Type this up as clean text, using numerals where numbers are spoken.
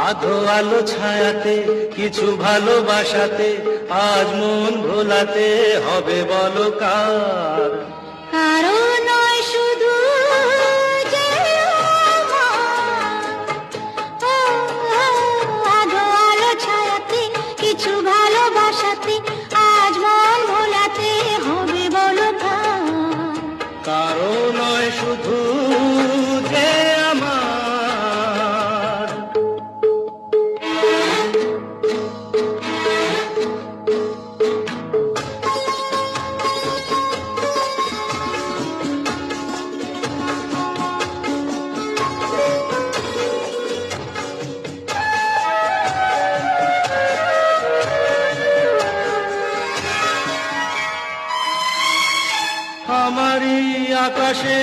আধো আলো ছায়াতে কিছু ভালোবাসাতে আজ মন ভোলাতে হবে বলো কার। কারো নয় শুধু যে আধো আলো ছায়াতে কিছু ভালোবাসাতে আজ মন ভোলাতে হবে বলো কার। কারো নয় শুধু যে আমার। আমারই আকাশে